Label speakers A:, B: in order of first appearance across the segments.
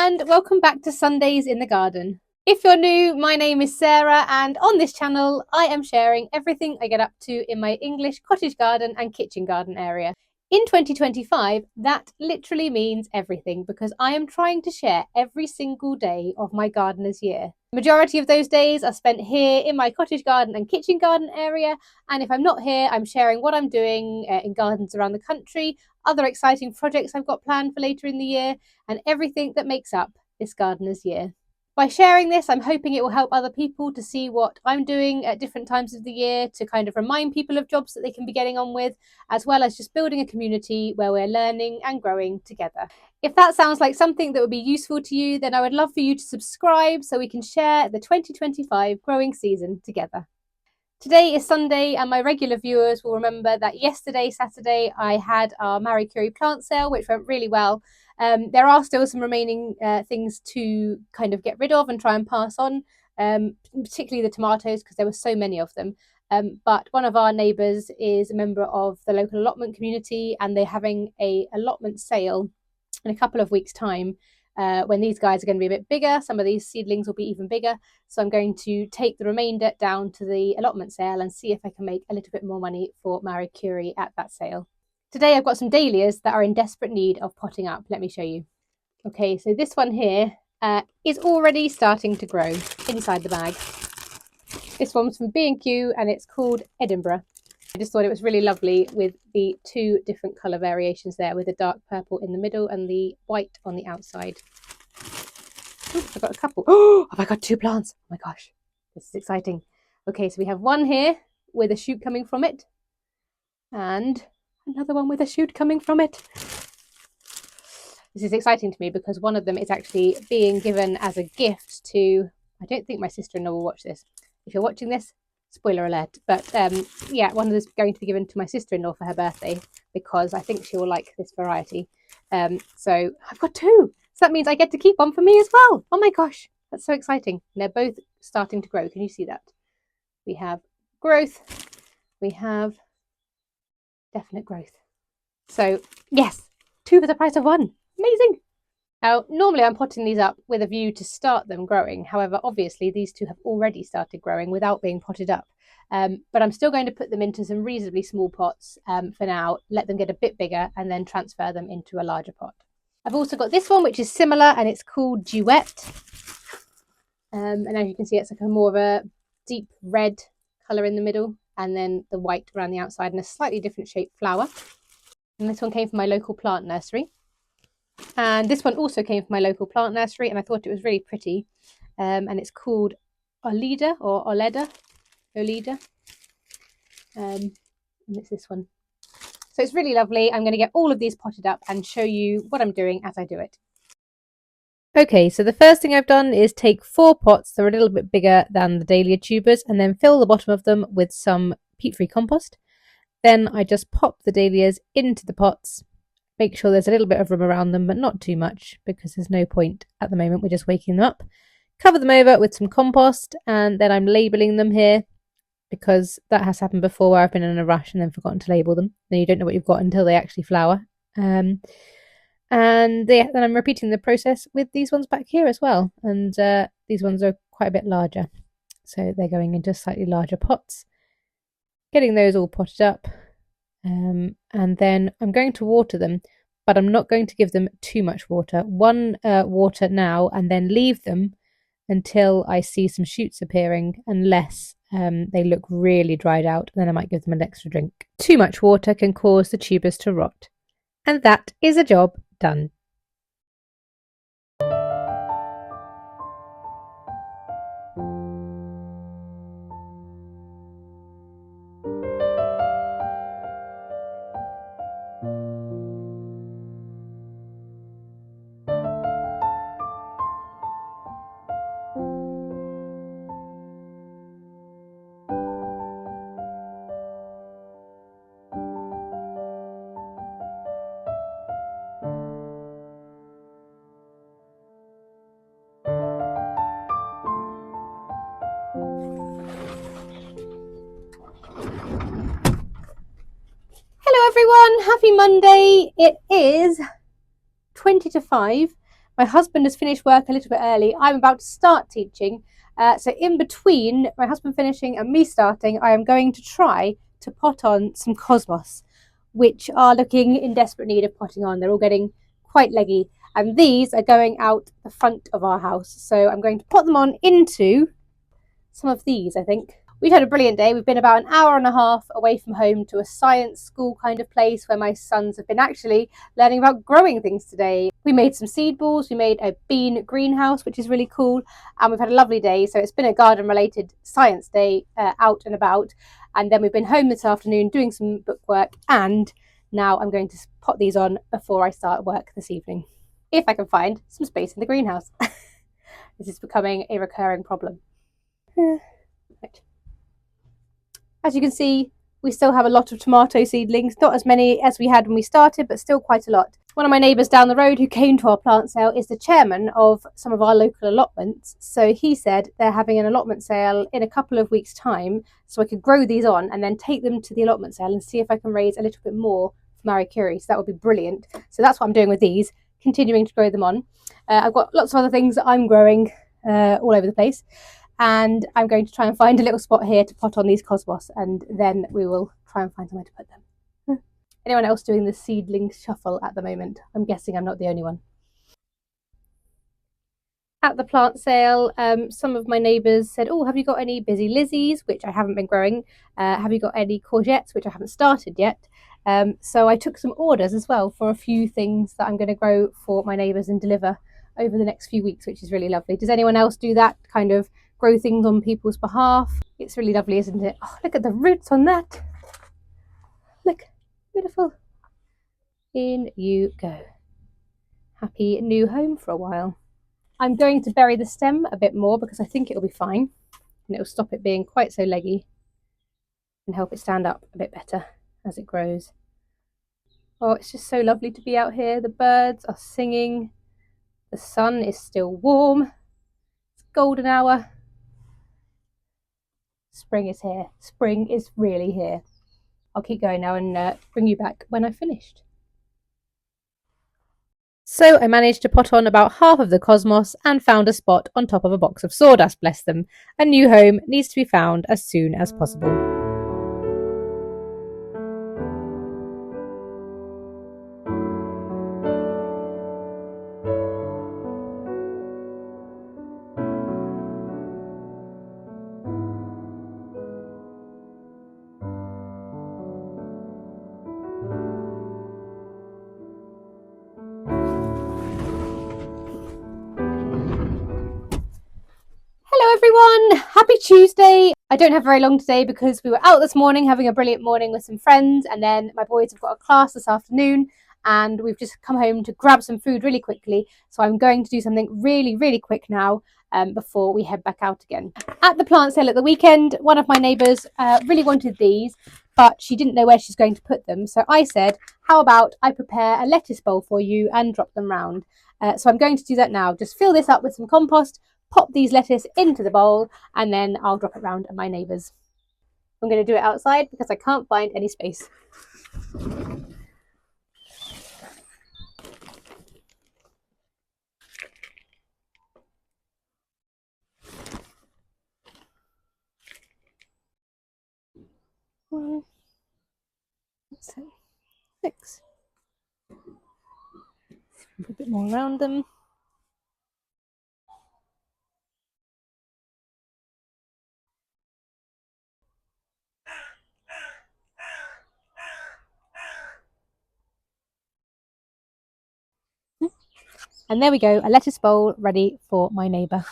A: and welcome back to Sundays in the Garden. If you're new, my name is Sarah, and on this channel I am sharing everything I get up to in my English cottage garden and kitchen garden area. In 2025, that literally means everything because I am trying to share every single day of my gardener's year. The majority of those days are spent here in my cottage garden and kitchen garden area, and if I'm not here, I'm sharing what I'm doing in gardens around the country, other exciting projects I've got planned for later in the year, and everything that makes up this gardener's year. By sharing this, I'm hoping it will help other people to see what I'm doing at different times of the year, to kind of remind people of jobs that they can be getting on with, as well as just building a community where we're learning and growing together. If that sounds like something that would be useful to you, then I would love for you to subscribe so we can share the 2025 growing season together. Today is Sunday, and my regular viewers will remember that yesterday, Saturday, I had our Marie Curie plant sale, which went really well. There are still some remaining things to kind of get rid of and try and pass on, particularly the tomatoes because there were so many of them. But one of our neighbours is a member of the local allotment community, and they're having an allotment sale in a couple of weeks' time. When these guys are going to be a bit bigger, some of these seedlings will be even bigger. So I'm going to take the remainder down to the allotment sale and see if I can make a little bit more money for Marie Curie at that sale. Today I've got some dahlias that are in desperate need of potting up. Let me show you. Okay, so this one here is already starting to grow inside the bag. This one's from B&Q and it's called Edinburgh. I just thought it was really lovely with the two different colour variations there, with the dark purple in the middle and the white on the outside. Ooh, I've got a couple. Oh, have I got two plants? Oh my gosh, this is exciting. Okay, so we have one here with a shoot coming from it, and another one with a shoot coming from it. This is exciting to me because one of them is actually being given as a gift to, I don't think my sister-in-law will watch this. If you're watching this, spoiler alert, but yeah, one of them is going to be given to my sister-in-law for her birthday because I think she will like this variety. So I've got two, so that means I get to keep one for me as well. Oh my gosh, that's so exciting. And they're both starting to grow. Can you see that? We have growth, we have definite growth. So yes, two for the price of one. Amazing. Now, normally I'm potting these up with a view to start them growing. However, obviously these two have already started growing without being potted up. But I'm still going to put them into some reasonably small pots for now, let them get a bit bigger and then transfer them into a larger pot. I've also got this one, which is similar, and it's called Duet. And as you can see, it's like a more of a deep red colour in the middle, and then the white around the outside, and a slightly different shaped flower. And this one came from my local plant nursery. And this one also came from my local plant nursery, and I thought it was really pretty. And it's called Olida or Oleda. And it's this one. So it's really lovely. I'm going to get all of these potted up and show you what I'm doing as I do it. Okay, so the first thing I've done is take 4 pots that are a little bit bigger than the dahlia tubers and then fill the bottom of them with some peat-free compost. Then I just pop the dahlias into the pots. Make sure there's a little bit of room around them, but not too much because there's no point at the moment. We're just waking them up. Cover them over with some compost, and then I'm labelling them here because that has happened before where I've been in a rush and then forgotten to label them. Then you don't know what you've got until they actually flower. And then I'm repeating the process with these ones back here as well. And these ones are quite a bit larger. So they're going into slightly larger pots. Getting those all potted up. And then I'm going to water them, but I'm not going to give them too much water. One water now and then leave them until I see some shoots appearing, unless they look really dried out. Then I might give them an extra drink. Too much water can cause the tubers to rot. And that is a job done. Hello everyone, happy Monday. It is 20 to 5, My husband has finished work a little bit early. I'm about to start teaching. So in between my husband finishing and me starting, I am going to try to pot on some cosmos, which are looking in desperate need of potting on. They're all getting quite leggy. And these are going out the front of our house. So I'm going to pot them on into some of these, I think. We've had a brilliant day. We've been about an hour and a half away from home to a science school kind of place where my sons have been actually learning about growing things today. We made some seed balls, we made a bean greenhouse, which is really cool, and we've had a lovely day. So it's been a garden related science day out and about, and then we've been home this afternoon doing some book work, and now I'm going to pot these on before I start work this evening, if I can find some space in the greenhouse. This is becoming a recurring problem. Right. As you can see, we still have a lot of tomato seedlings, not as many as we had when we started, but still quite a lot. One of my neighbours down the road who came to our plant sale is the chairman of some of our local allotments. So he said they're having an allotment sale in a couple of weeks' time, so I could grow these on and then take them to the allotment sale and see if I can raise a little bit more for Marie Curie. So that would be brilliant. So that's what I'm doing with these, continuing to grow them on. I've got lots of other things that I'm growing all over the place. And I'm going to try and find a little spot here to pot on these cosmos, and then we will try and find somewhere to put them. Anyone else doing the seedling shuffle at the moment? I'm guessing I'm not the only one. At the plant sale, some of my neighbours said, oh, have you got any busy lizzies, which I haven't been growing? Have you got any courgettes, which I haven't started yet? So I took some orders as well for a few things that I'm going to grow for my neighbours and deliver over the next few weeks, which is really lovely. Does anyone else do that kind of grow things on people's behalf? It's really lovely, isn't it? Oh, look at the roots on that. Look, beautiful. In you go. Happy new home for a while. I'm going to bury the stem a bit more because I think it'll be fine and it'll stop it being quite so leggy and help it stand up a bit better as it grows. Oh, it's just so lovely to be out here. The birds are singing. The sun is still warm. It's golden hour. Spring is here. Spring is really here. I'll keep going now and bring you back when I've finished. So I managed to pot on about half of the cosmos and found a spot on top of a box of sawdust, bless them. A new home needs to be found as soon as possible. Hello everyone, happy Tuesday. I don't have very long today because we were out this morning having a brilliant morning with some friends, and then my boys have got a class this afternoon and we've just come home to grab some food really quickly. So I'm going to do something really quick now before we head back out again. At the plant sale at the weekend, one of my neighbours really wanted these, but she didn't know where she's going to put them. So I said, how about I prepare a lettuce bowl for you and drop them round. So I'm going to do that now. Just fill this up with some compost, pop these lettuce into the bowl, and then I'll drop it round at my neighbours. I'm going to do it outside because I can't find any space. One, 6. Put a bit more around them. And there we go, a lettuce bowl ready for my neighbour.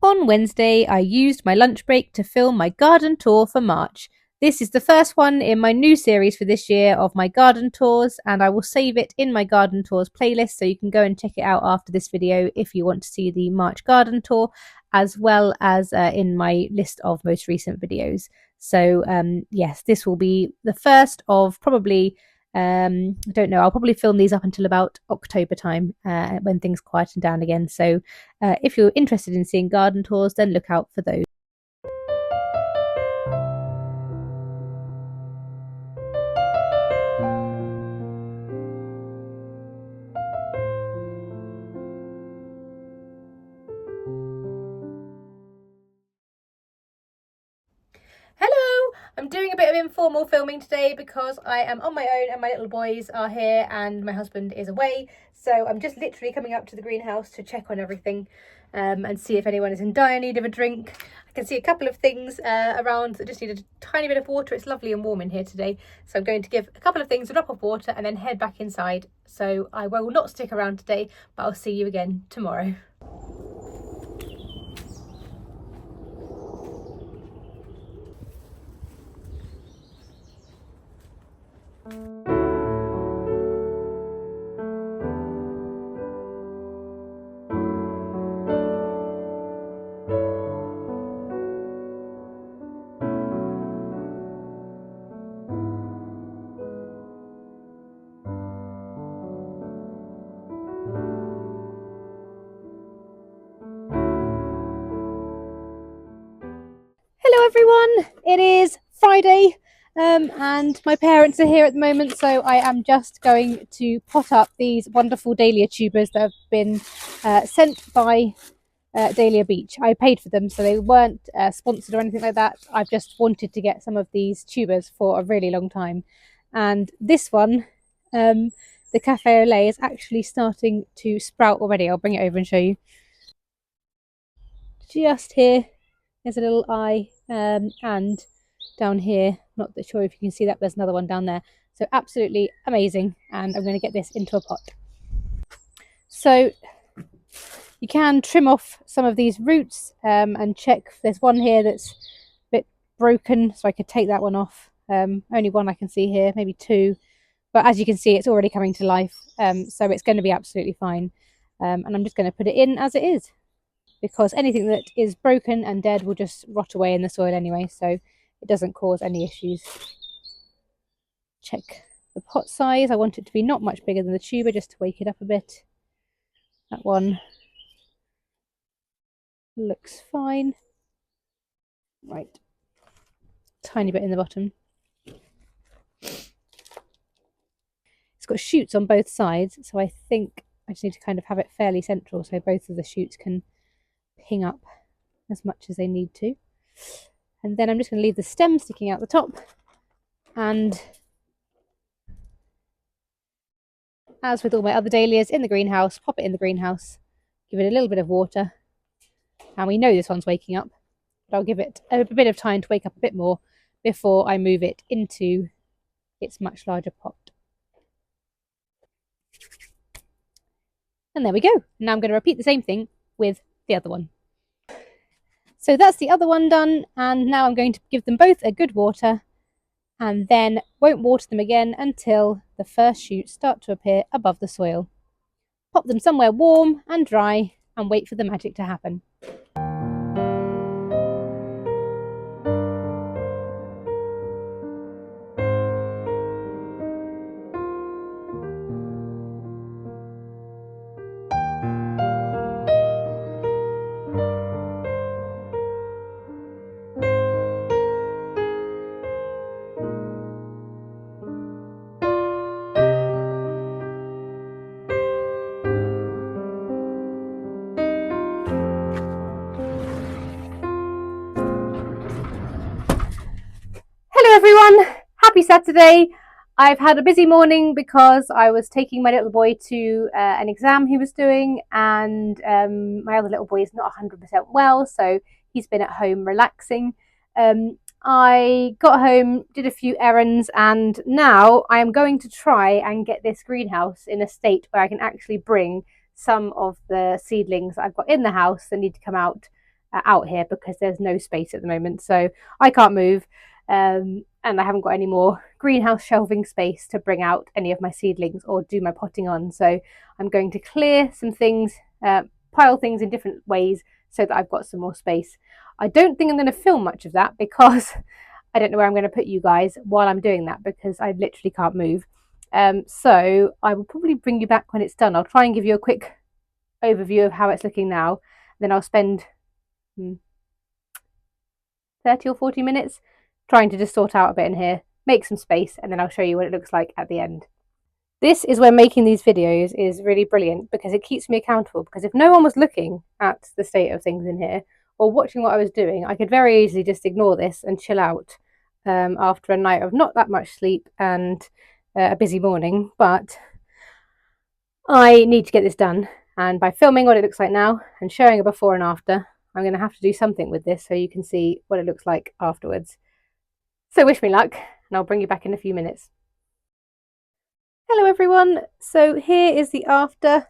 A: On Wednesday, I used my lunch break to film my garden tour for March. This is the first one in my new series for this year of my garden tours, and I will save it in my garden tours playlist, so you can go and check it out after this video if you want to see the March garden tour, as well as in my list of most recent videos. So yes, this will be the first of probably, I don't know, I'll probably film these up until about October time when things quieten down again. So if you're interested in seeing garden tours, then look out for those. Hello! I'm doing a bit of informal filming today because I am on my own and my little boys are here and my husband is away. So I'm just literally coming up to the greenhouse to check on everything and see if anyone is in dire need of a drink. I can see a couple of things around that just need a tiny bit of water. It's lovely and warm in here today. So I'm going to give a couple of things a drop of water and then head back inside. So I will not stick around today, but I'll see you again tomorrow. Hello everyone, it is Friday and my parents are here at the moment, so I am just going to pot up these wonderful dahlia tubers that have been sent by Dahlia Beach. I paid for them, so they weren't sponsored or anything like that. I've just wanted to get some of these tubers for a really long time, and this one, the cafe au lait, is actually starting to sprout already. I'll bring it over and show you. Just here there's a little eye, and down here, not sure if you can see that, there's another one down there. So absolutely amazing, and I'm going to get this into a pot. So you can trim off some of these roots and check. There's one here that's a bit broken, so I could take that one off. Only one I can see here, maybe two, but as you can see, it's already coming to life, so it's going to be absolutely fine. And I'm just going to put it in as it is, because anything that is broken and dead will just rot away in the soil anyway, so it doesn't cause any issues. Check the pot size. I want it to be not much bigger than the tuber, just to wake it up a bit. That one looks fine. Right, tiny bit in the bottom. It's got shoots on both sides, so I think I just need to kind of have it fairly central so both of the shoots can ping up as much as they need to. And then I'm just going to leave the stem sticking out the top, and as with all my other dahlias in the greenhouse, pop it in the greenhouse, give it a little bit of water, and we know this one's waking up, but I'll give it a bit of time to wake up a bit more before I move it into its much larger pot. And there we go. Now I'm going to repeat the same thing with the other one. So that's the other one done, and now I'm going to give them both a good water, and then won't water them again until the first shoots start to appear above the soil. Pop them somewhere warm and dry and wait for the magic to happen. Hello everyone, happy Saturday. I've had a busy morning because I was taking my little boy to an exam he was doing, and my other little boy is not 100% well, so he's been at home relaxing. I got home, did a few errands, and now I am going to try and get this greenhouse in a state where I can actually bring some of the seedlings I've got in the house that need to come out here, because there's no space at the moment, so I can't move. and I haven't got any more greenhouse shelving space to bring out any of my seedlings or do my potting on. So I'm going to clear some things, pile things in different ways so that I've got some more space. I don't think I'm going to film much of that because I don't know where I'm going to put you guys while I'm doing that, because I literally can't move. So I will probably bring you back when it's done. I'll try and give you a quick overview of how it's looking now. Then I'll spend 30 or 40 minutes trying to just sort out a bit in here, make some space, and then I'll show you what it looks like at the end. This is where making these videos is really brilliant, because it keeps me accountable. Because if no one was looking at the state of things in here or watching what I was doing, I could very easily just ignore this and chill out after a night of not that much sleep and a busy morning. But I need to get this done, and by filming what it looks like now and showing a before and after, I'm going to have to do something with this so you can see what it looks like afterwards. So wish me luck, and I'll bring you back in a few minutes. Hello everyone, so here is the after.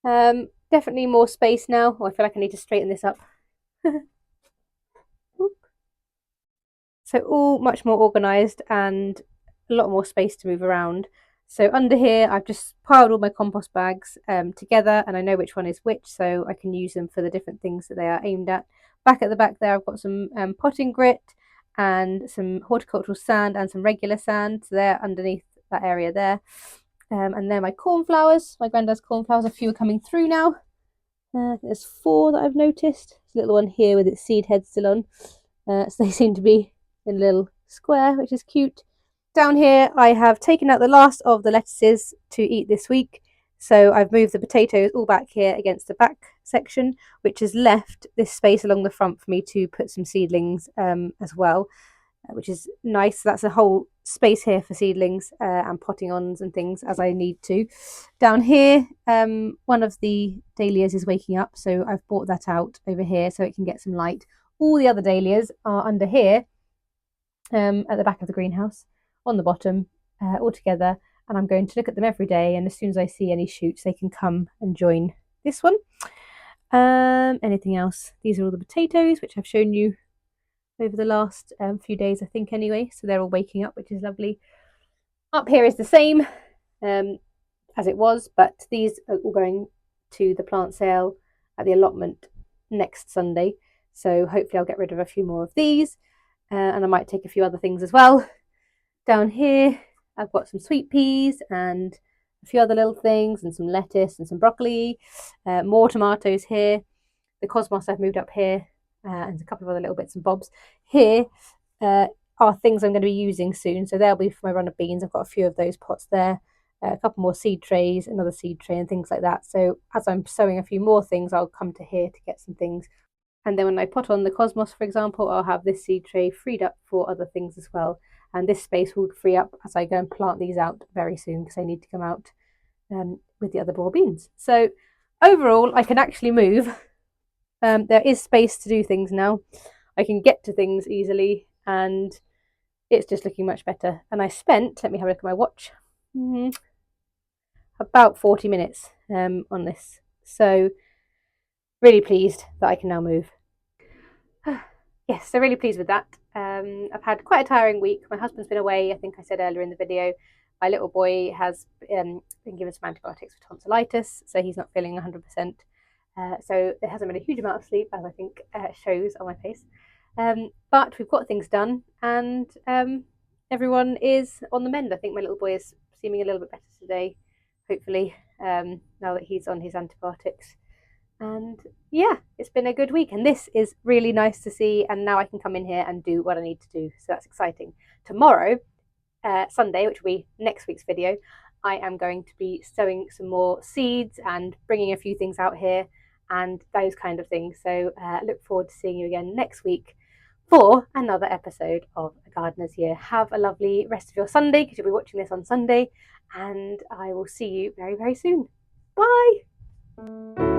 A: Definitely more space now. I feel like I need to straighten this up. So all much more organised and a lot more space to move around. So under here I've just piled all my compost bags together, and I know which one is which, so I can use them for the different things that they are aimed at. Back at the back there I've got some potting grit and some horticultural sand and some regular sand, so they're underneath that area there. And they're my cornflowers, my granddad's cornflowers. A few are coming through now. There's 4 that I've noticed. There's a little one here with its seed head still on. So they seem to be in a little square, which is cute. Down here I have taken out the last of the lettuces to eat this week. So I've moved the potatoes all back here against the back section, which has left this space along the front for me to put some seedlings as well, which is nice. So that's a whole space here for seedlings and potting ons and things as I need to. Down here, one of the dahlias is waking up, so I've brought that out over here so it can get some light. All the other dahlias are under here at the back of the greenhouse on the bottom all together, and I'm going to look at them every day, and as soon as I see any shoots they can come and join this one. Anything else? These are all the potatoes, which I've shown you over the last few days, I think, anyway, so they're all waking up, which is lovely. Up here is the same as it was, but these are all going to the plant sale at the allotment next Sunday, so hopefully I'll get rid of a few more of these, and I might take a few other things as well. Down here I've got some sweet peas and a few other little things, and some lettuce and some broccoli, more tomatoes here. The cosmos I've moved up here, and a couple of other little bits and bobs. Here are things I'm going to be using soon, so they'll be for my run of beans. I've got a few of those pots there, a couple more seed trays, another seed tray, and things like that. So as I'm sowing a few more things, I'll come to here to get some things. And then when I pot on the cosmos, for example, I'll have this seed tray freed up for other things as well. And this space will free up as I go and plant these out very soon, because they need to come out with the other raw beans. So overall, I can actually move. There is space to do things now. I can get to things easily, and it's just looking much better. And I spent, let me have a look at my watch, about 40 minutes on this. So really pleased that I can now move. Yes, so really pleased with that. I've had quite a tiring week. My husband's been away, I think I said earlier in the video. My little boy has been given some antibiotics for tonsillitis, so he's not feeling 100%. So there hasn't been a huge amount of sleep, as I think shows on my face. But we've got things done, and everyone is on the mend. I think my little boy is seeming a little bit better today, hopefully, now that he's on his antibiotics. And yeah, it's been a good week, and this is really nice to see, and now I can come in here and do what I need to do, so that's exciting. Tomorrow, Sunday, which will be next week's video, I am going to be sowing some more seeds and bringing a few things out here and those kind of things. So look forward to seeing you again next week for another episode of A Gardener's Year. Have a lovely rest of your Sunday, because you'll be watching this on Sunday, and I will see you very, very soon. Bye!